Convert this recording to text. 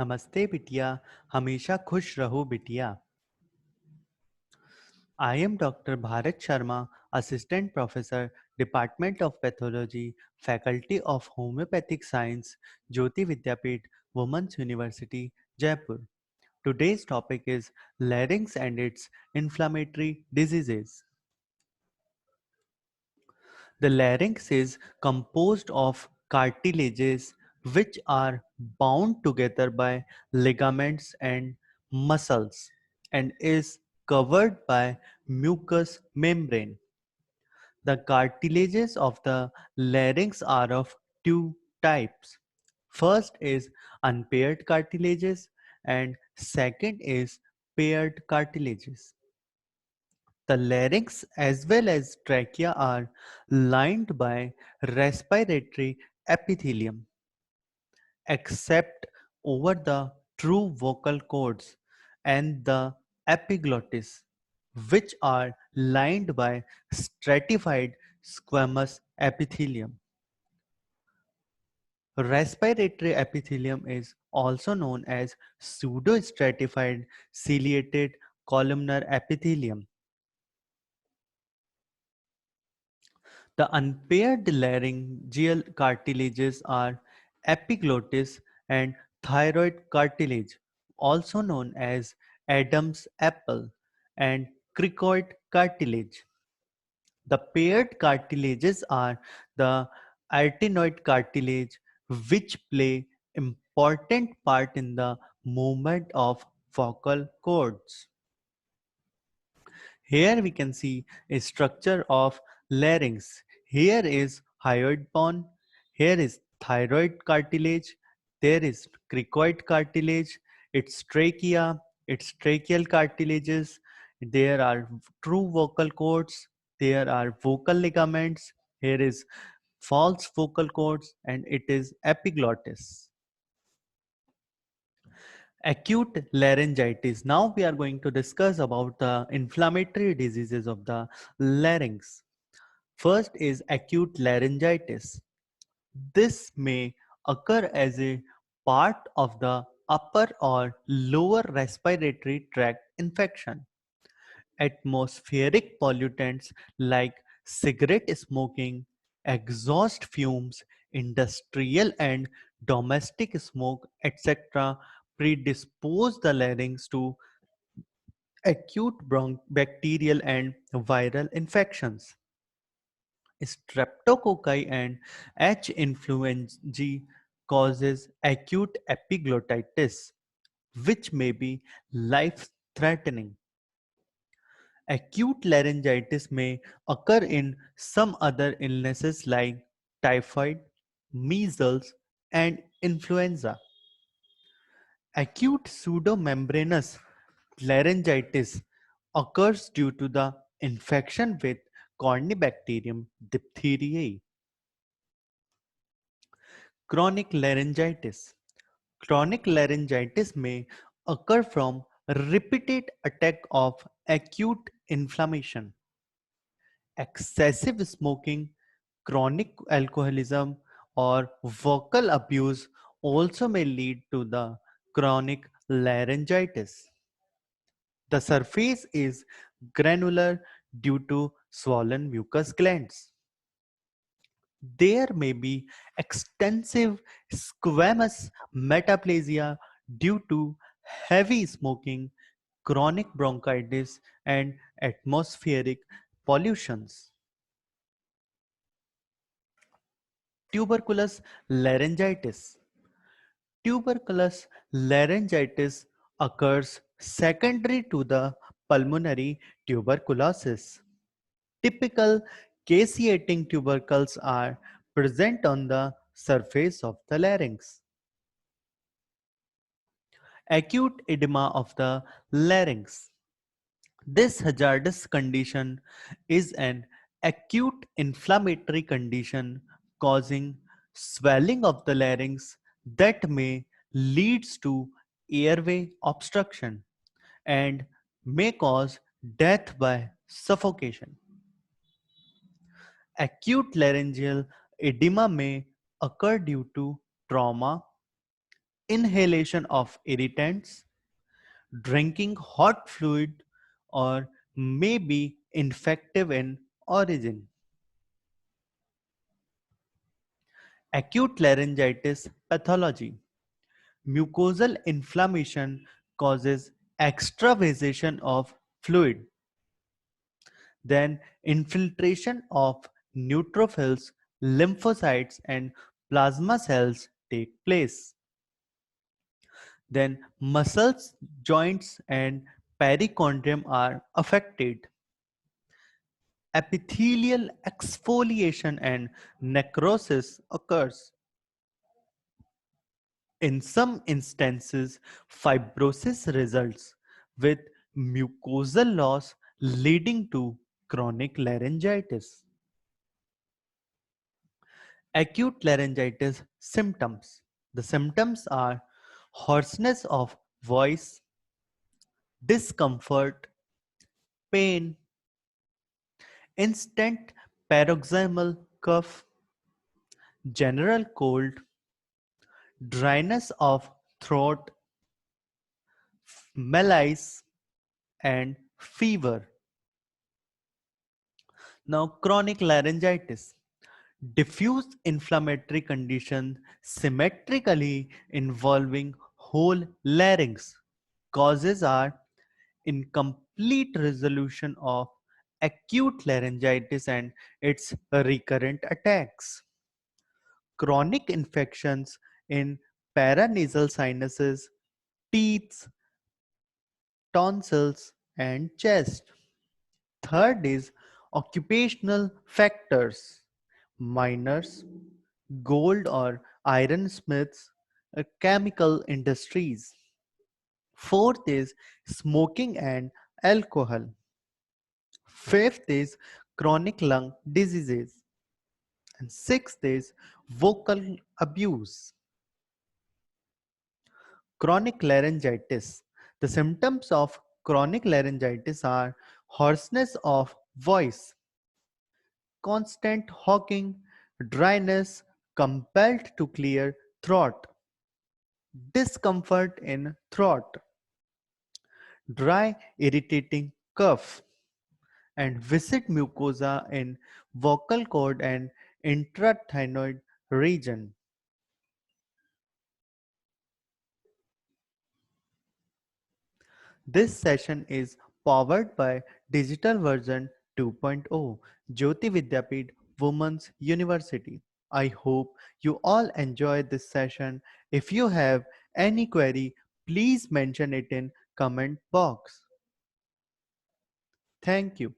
नमस्ते बिटिया, हमेशा खुश रहो बिटिया। I am Dr. Bharat Sharma, Assistant Professor, Department of Pathology, Faculty of Homeopathic Science, Jyoti Vidyapeeth, Women's University, Jaipur. Today's topic is larynx and its inflammatory diseases. The larynx is composed of cartilages which are bound together by ligaments and muscles and is covered by mucous membrane. The cartilages of the larynx are of two types. First is unpaired cartilages and second is paired cartilages. The larynx as well as trachea are lined by respiratory epithelium, except over the true vocal cords and the epiglottis, which are lined by stratified squamous epithelium. Respiratory epithelium is also known as pseudostratified ciliated columnar epithelium. The unpaired laryngeal cartilages are epiglottis and thyroid cartilage, also known as Adam's apple, and cricoid cartilage. The paired cartilages are the arytenoid cartilage, which play important part in the movement of vocal cords. Here we can see a structure of larynx. Here is hyoid bone, here is thyroid cartilage, there is cricoid cartilage, its trachea, its tracheal cartilages, there are true vocal cords, there are vocal ligaments, here is false vocal cords, and it is epiglottis. Acute laryngitis. Now we are going to discuss about the inflammatory diseases of the larynx. First is acute laryngitis. This may occur as a part of the upper or lower respiratory tract infection. Atmospheric pollutants like cigarette smoking, exhaust fumes, industrial and domestic smoke, etc., predispose the larynx to acute bacterial and viral infections. Streptococci and H. influenzae causes acute epiglottitis, which may be life-threatening. Acute laryngitis may occur in some other illnesses like typhoid, measles, and influenza. Acute pseudomembranous laryngitis occurs due to the infection with Corynebacterium diphtheriae. Chronic laryngitis. Chronic laryngitis may occur from repeated attack of acute inflammation. Excessive smoking, chronic alcoholism, or vocal abuse also may lead to the chronic laryngitis. The surface is granular due to swollen mucous glands. There may be extensive squamous metaplasia due to heavy smoking, chronic bronchitis, and atmospheric pollutions. Tuberculous laryngitis. Tuberculous laryngitis occurs secondary to the pulmonary tuberculosis. Typical caseating tubercles are present on the surface of the larynx. Acute edema of the larynx. This hazardous condition is an acute inflammatory condition causing swelling of the larynx that may leads to airway obstruction and may cause death by suffocation. Acute laryngeal edema may occur due to trauma, inhalation of irritants, drinking hot fluid, or may be infective in origin. Acute laryngitis pathology. Mucosal inflammation causes extravasation of fluid. Then infiltration of neutrophils, lymphocytes and plasma cells take place. Then muscles, joints and perichondrium are affected. Epithelial exfoliation and necrosis occurs. In some instances, fibrosis results with mucosal loss leading to chronic laryngitis. Acute laryngitis symptoms. The symptoms are hoarseness of voice, discomfort, pain, instant paroxysmal cough, general cold, dryness of throat, malaise, and fever. Now, chronic laryngitis, diffuse inflammatory condition symmetrically involving whole larynx. Causes are incomplete resolution of acute laryngitis and its recurrent attacks. Chronic infections in paranasal sinuses, teeth, tonsils, and chest. Third is occupational factors. Miners, gold or iron smiths, chemical industries. Fourth is smoking and alcohol. Fifth is chronic lung diseases. And sixth is vocal abuse. Chronic laryngitis. The symptoms of chronic laryngitis are hoarseness of voice, constant hawking, dryness, compelled to clear throat, discomfort in throat, dry irritating cough, and viscid mucosa in vocal cord and intrathyroid region. This session is powered by Digital Version 2.0, Jyoti Vidyapeeth Women's University. I hope you all enjoyed this session. If you have any query, please mention it in comment box. Thank you.